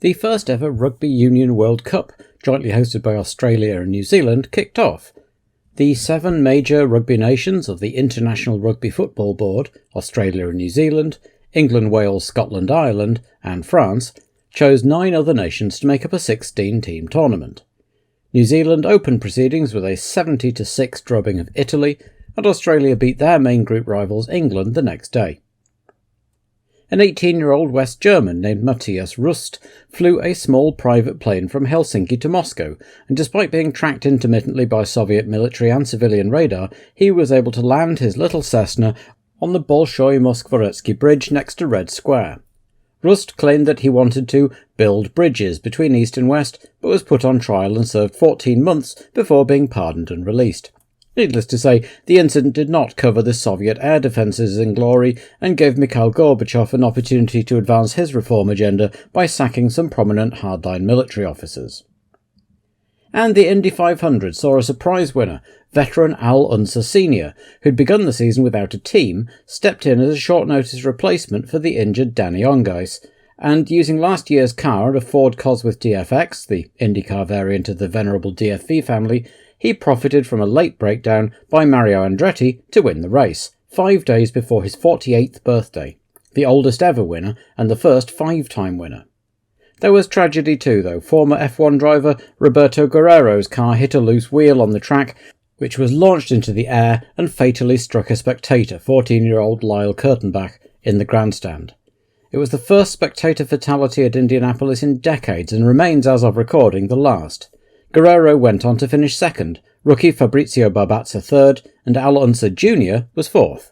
The first ever Rugby Union World Cup, jointly hosted by Australia and New Zealand, kicked off. The 7 major rugby nations of the International Rugby Football Board, Australia and New Zealand, England, Wales, Scotland, Ireland and France, chose 9 other nations to make up a 16-team tournament. New Zealand opened proceedings with a 70-6 drubbing of Italy, and Australia beat their main group rivals England the next day. An 18-year-old West German named Matthias Rust flew a small private plane from Helsinki to Moscow, and despite being tracked intermittently by Soviet military and civilian radar, he was able to land his little Cessna on the Bolshoi-Moskvoretsky Bridge next to Red Square. Rust claimed that he wanted to build bridges between East and West, but was put on trial and served 14 months before being pardoned and released. Needless to say, the incident did not cover the Soviet air defences in glory and gave Mikhail Gorbachev an opportunity to advance his reform agenda by sacking some prominent hardline military officers. And the Indy 500 saw a surprise winner. Veteran Al Unser Sr., who'd begun the season without a team, stepped in as a short-notice replacement for the injured Danny Ongais, and using last year's car, a Ford Cosworth DFX, the IndyCar variant of the venerable DFV family, he profited from a late breakdown by Mario Andretti to win the race, 5 days before his 48th birthday, the oldest ever winner and the first 5-time winner. There was tragedy too, though. Former F1 driver Roberto Guerrero's car hit a loose wheel on the track, which was launched into the air and fatally struck a spectator, 14-year-old Lyle Kurtenbach, in the grandstand. It was the first spectator fatality at Indianapolis in decades and remains, as of recording, the last. Guerrero went on to finish second, rookie Fabrizio Barbazza third, and Al Unser Jr. was fourth.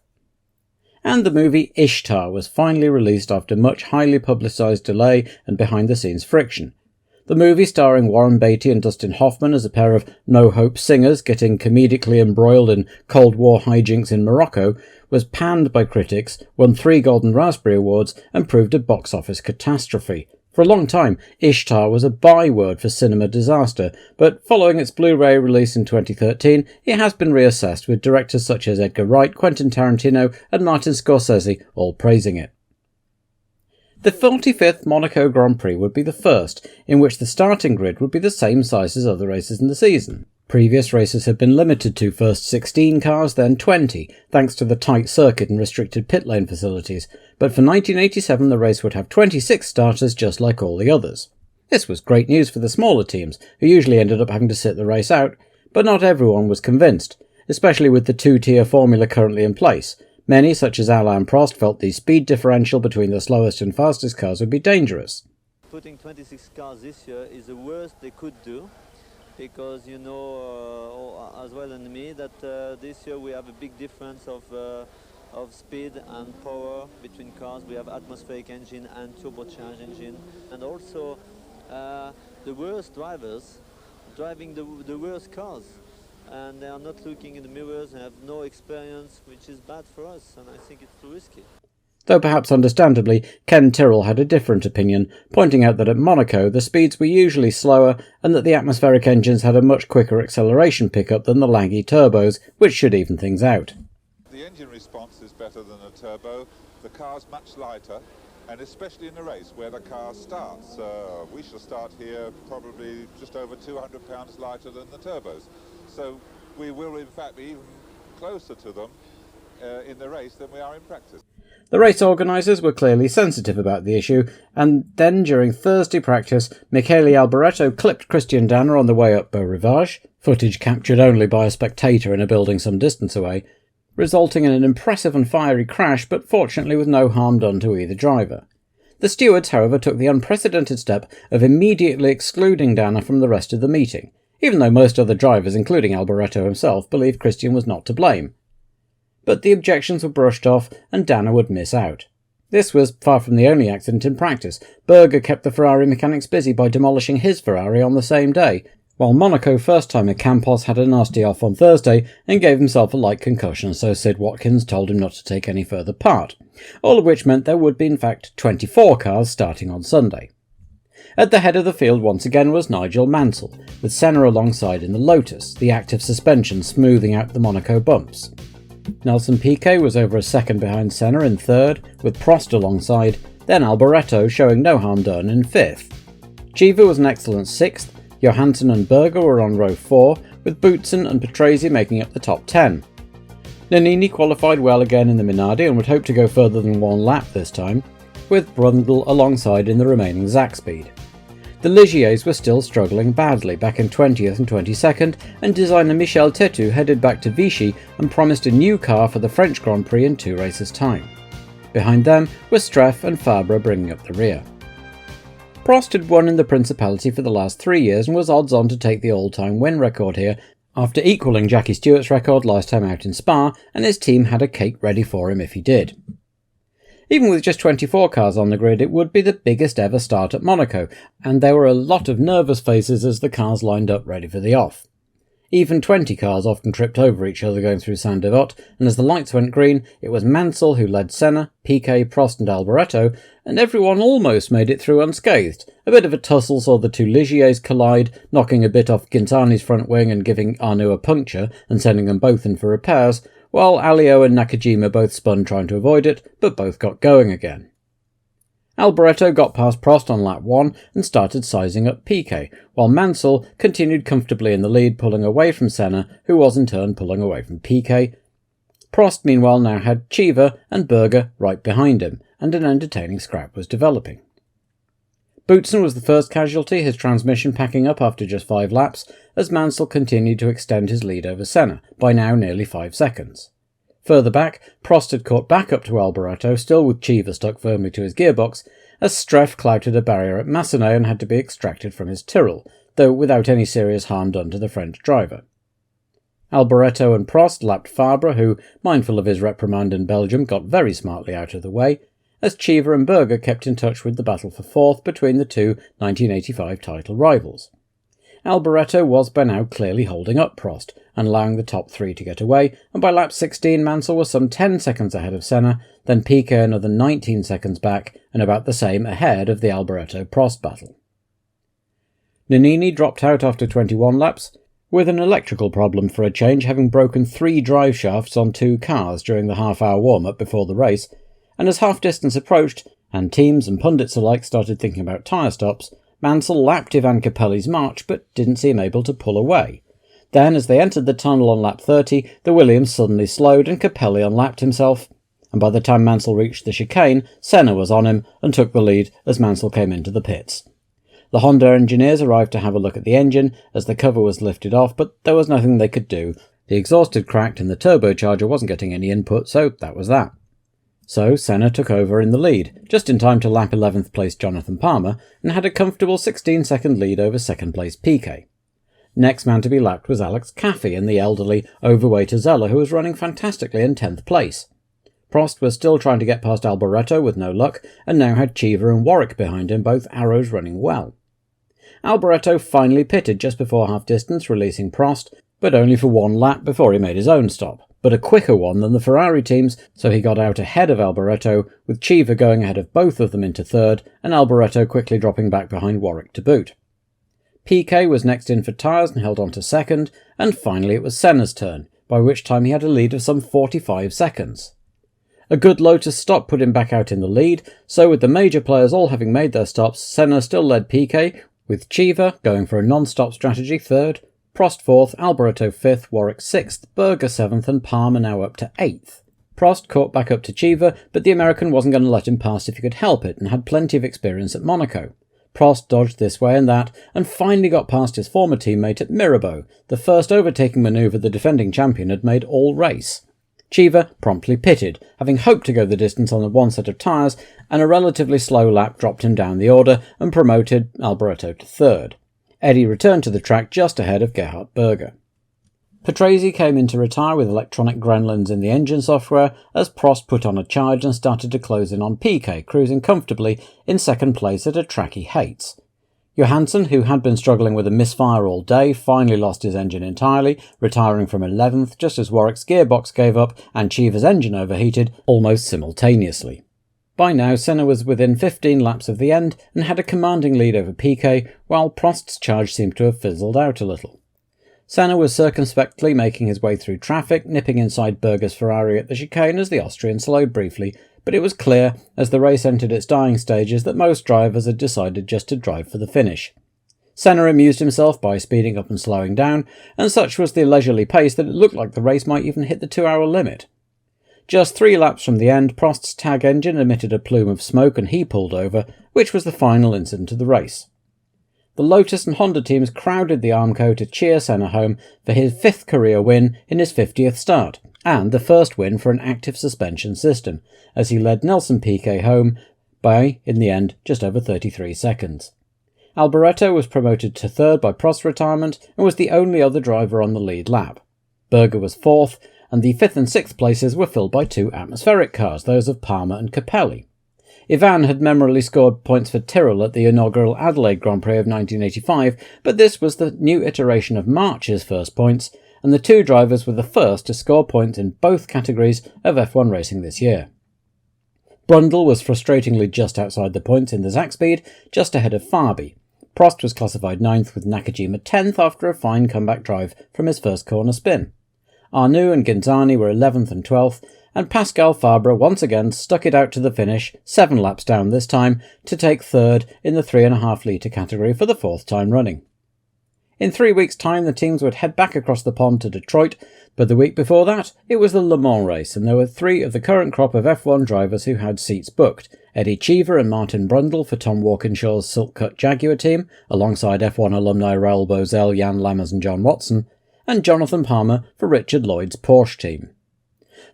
And the movie Ishtar was finally released after much highly publicised delay and behind-the-scenes friction. The movie, starring Warren Beatty and Dustin Hoffman as a pair of no-hope singers getting comedically embroiled in Cold War hijinks in Morocco, was panned by critics, won 3 Golden Raspberry Awards, and proved a box office catastrophe. For a long time, Ishtar was a byword for cinema disaster, but following its Blu-ray release in 2013, it has been reassessed, with directors such as Edgar Wright, Quentin Tarantino and Martin Scorsese all praising it. The 45th Monaco Grand Prix would be the first, in which the starting grid would be the same size as other races in the season. Previous races had been limited to first 16 cars, then 20, thanks to the tight circuit and restricted pit lane facilities, but for 1987 the race would have 26 starters just like all the others. This was great news for the smaller teams, who usually ended up having to sit the race out, but not everyone was convinced, especially with the 2-tier formula currently in place. Many, such as Alain Prost, felt the speed differential between the slowest and fastest cars would be dangerous. Putting 26 cars this year is the worst they could do, because you know as well as me that this year we have a big difference of speed and power between cars. We have atmospheric engine and turbocharged engine, and also the worst drivers driving the worst cars, and they are not looking in the mirrors and have no experience, which is bad for us, and I think it's too risky. Though perhaps understandably, Ken Tyrrell had a different opinion, pointing out that at Monaco the speeds were usually slower and that the atmospheric engines had a much quicker acceleration pickup than the laggy turbos, which should even things out. The engine response is better than a turbo, the car's much lighter, and especially in the race where the car starts. We shall start here probably just over 200 pounds lighter than the turbos. So we will in fact be even closer to them in the race than we are in practice. The race organisers were clearly sensitive about the issue, and then during Thursday practice, Michele Alboreto clipped Christian Danner on the way up Beau Rivage, footage captured only by a spectator in a building some distance away, resulting in an impressive and fiery crash, but fortunately with no harm done to either driver. The stewards, however, took the unprecedented step of immediately excluding Danner from the rest of the meeting, even though most other drivers, including Alboreto himself, believed Christian was not to blame. But the objections were brushed off and Danner would miss out. This was far from the only accident in practice. Berger kept the Ferrari mechanics busy by demolishing his Ferrari on the same day, while Monaco first-timer Campos had a nasty off on Thursday and gave himself a light concussion, so Sid Watkins told him not to take any further part, all of which meant there would be in fact 24 cars starting on Sunday. At the head of the field once again was Nigel Mansell, with Senna alongside in the Lotus, the active suspension smoothing out the Monaco bumps. Nelson Piquet was over a second behind Senna in third, with Prost alongside, then Alboreto showing no harm done in fifth. Cheever was an excellent 6th, Johansson and Berger were on row 4, with Boutsen and Patrese making up the top 10. Nannini qualified well again in the Minardi and would hope to go further than one lap this time, with Brundle alongside in the remaining Zach speed. The Ligiers were still struggling badly back in 20th and 22nd, and designer Michel Tetu headed back to Vichy and promised a new car for the French Grand Prix in 2 races' time. Behind them were Streff and Fabre bringing up the rear. Prost had won in the Principality for the last 3 years and was odds on to take the all-time win record here, after equalling Jackie Stewart's record last time out in Spa, and his team had a cake ready for him if he did. Even with just 24 cars on the grid, it would be the biggest ever start at Monaco, and there were a lot of nervous faces as the cars lined up ready for the off. Even 20 cars often tripped over each other going through Saint-Devote, and as the lights went green, it was Mansell who led Senna, Piquet, Prost and Alboreto, and everyone almost made it through unscathed. A bit of a tussle saw the two Ligiers collide, knocking a bit off Quintani's front wing and giving Arnoux a puncture and sending them both in for repairs, while Alliot and Nakajima both spun trying to avoid it, but both got going again. Alboreto got past Prost on lap 1 and started sizing up Piquet, while Mansell continued comfortably in the lead, pulling away from Senna, who was in turn pulling away from Piquet. Prost meanwhile now had Cheever and Berger right behind him, and an entertaining scrap was developing. Boutsen was the first casualty, his transmission packing up after just 5 laps, as Mansell continued to extend his lead over Senna, by now nearly 5 seconds. Further back, Prost had caught back up to Alboreto, still with Cheever stuck firmly to his gearbox, as Streff clouted a barrier at Massenet and had to be extracted from his Tyrrell, though without any serious harm done to the French driver. Alboreto and Prost lapped Fabre, who, mindful of his reprimand in Belgium, got very smartly out of the way, as Cheever and Berger kept in touch with the battle for 4th between the two 1985 title rivals. Alboreto was by now clearly holding up Prost and allowing the top 3 to get away, and by lap 16 Mansell was some 10 seconds ahead of Senna, then Piquet another 19 seconds back and about the same ahead of the Alboreto-Prost battle. Nannini dropped out after 21 laps, with an electrical problem for a change, having broken 3 drive shafts on 2 cars during the half-hour warm-up before the race, and as half-distance approached, and teams and pundits alike started thinking about tyre stops, Mansell lapped Ivan Capelli's march but didn't seem able to pull away. Then, as they entered the tunnel on lap 30, the Williams suddenly slowed and Capelli unlapped himself, and by the time Mansell reached the chicane, Senna was on him and took the lead as Mansell came into the pits. The Honda engineers arrived to have a look at the engine as the cover was lifted off, but there was nothing they could do. The exhaust had cracked and the turbocharger wasn't getting any input, so that was that. So Senna took over in the lead, just in time to lap 11th place Jonathan Palmer, and had a comfortable 16-second lead over 2nd place Piquet. Next man to be lapped was Alex Caffey and the elderly, overweight Azella, who was running fantastically in 10th place. Prost was still trying to get past Alboreto with no luck, and now had Cheever and Warwick behind him, both arrows running well. Alboreto finally pitted just before half-distance, releasing Prost, but only for 1 lap before he made his own stop, but a quicker one than the Ferrari teams, so he got out ahead of Alboreto, with Cheever going ahead of both of them into 3rd, and Alboreto quickly dropping back behind Warwick to boot. Piquet was next in for tyres and held on to 2nd, and finally it was Senna's turn, by which time he had a lead of some 45 seconds. A good Lotus stop put him back out in the lead, so with the major players all having made their stops, Senna still led Piquet, with Cheever going for a non-stop strategy 3rd, Prost 4th, Alboreto 5th, Warwick 6th, Berger 7th and Palmer now up to 8th. Prost caught back up to Cheever, but the American wasn't going to let him pass if he could help it and had plenty of experience at Monaco. Prost dodged this way and that, and finally got past his former teammate at Mirabeau, the first overtaking manoeuvre the defending champion had made all race. Cheever promptly pitted, having hoped to go the distance on one set of tyres, and a relatively slow lap dropped him down the order and promoted Alboreto to 3rd. Eddie returned to the track just ahead of Gerhard Berger. Patrese came in to retire with electronic gremlins in the engine software as Prost put on a charge and started to close in on Piquet, cruising comfortably in 2nd place at a track he hates. Johansson, who had been struggling with a misfire all day, finally lost his engine entirely, retiring from 11th just as Warwick's gearbox gave up and Cheever's engine overheated almost simultaneously. By now, Senna was within 15 laps of the end and had a commanding lead over Piquet, while Prost's charge seemed to have fizzled out a little. Senna was circumspectly making his way through traffic, nipping inside Berger's Ferrari at the chicane as the Austrian slowed briefly, but it was clear as the race entered its dying stages that most drivers had decided just to drive for the finish. Senna amused himself by speeding up and slowing down, and such was the leisurely pace that it looked like the race might even hit the 2-hour limit. Just 3 laps from the end, Prost's tag engine emitted a plume of smoke and he pulled over, which was the final incident of the race. The Lotus and Honda teams crowded the Armco to cheer Senna home for his 5th career win in his 50th start, and the first win for an active suspension system, as he led Nelson Piquet home by, in the end, just over 33 seconds. Alboreto was promoted to 3rd by Prost's retirement and was the only other driver on the lead lap. Berger was 4th, and the 5th and 6th places were filled by 2 atmospheric cars, those of Palmer and Capelli. Ivan had memorably scored points for Tyrrell at the inaugural Adelaide Grand Prix of 1985, but this was the new iteration of March's first points, and the 2 drivers were the first to score points in both categories of F1 racing this year. Brundle was frustratingly just outside the points in the Zakspeed, just ahead of Farby. Prost was classified 9th with Nakajima 10th after a fine comeback drive from his first corner spin. Arnoux and Ghinzani were 11th and 12th, and Pascal Fabre once again stuck it out to the finish, 7 laps down this time, to take 3rd in the 3.5 litre category for the 4th time running. In 3 weeks' time the teams would head back across the pond to Detroit, but the week before that it was the Le Mans race, and there were 3 of the current crop of F1 drivers who had seats booked: Eddie Cheever and Martin Brundle for Tom Walkinshaw's Silk-Cut Jaguar team, alongside F1 alumni Raoul Boesel, Jan Lammers and John Watson, and Jonathan Palmer for Richard Lloyd's Porsche team.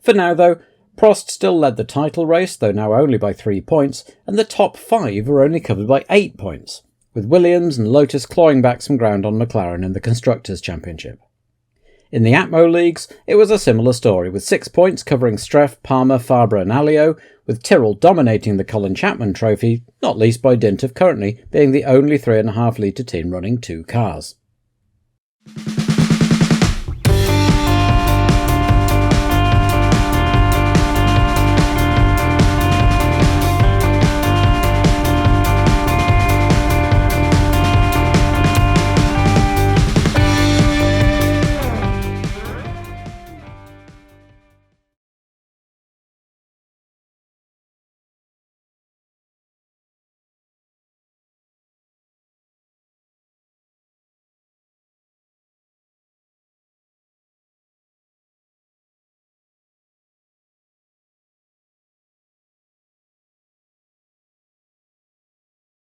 For now, though, Prost still led the title race, though now only by 3 points, and the top 5 were only covered by 8 points, with Williams and Lotus clawing back some ground on McLaren in the Constructors' Championship. In the Atmo Leagues, it was a similar story, with 6 points covering Streff, Palmer, Fabre and Alliot, with Tyrrell dominating the Colin Chapman Trophy, not least by dint of currently being the only 3.5 litre team running 2 cars.